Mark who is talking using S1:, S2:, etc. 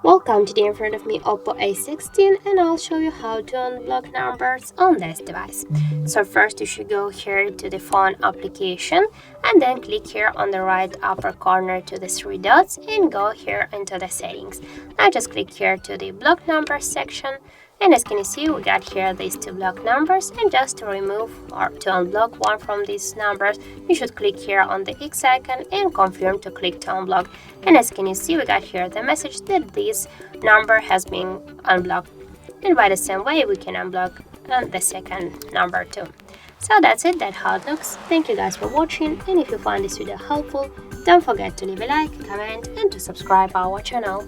S1: Welcome to the in front of me Oppo A16, and I'll show you how to unblock numbers on this device. So first you should go here to the phone application and then click here on the right upper corner to the three dots and go here into the settings. Now just click here to the block numbers section, and as can you see, we got here these two block numbers, and just to remove or to unblock one from these numbers, you should click here on the X icon and confirm to click to unblock. And as can you see, we got here the message that this number has been unblocked. And by the same way, we can unblock the second number too. So that's it, that's how it looks. Thank you guys for watching, and if you find this video helpful, don't forget to leave a like, comment, and to subscribe our channel.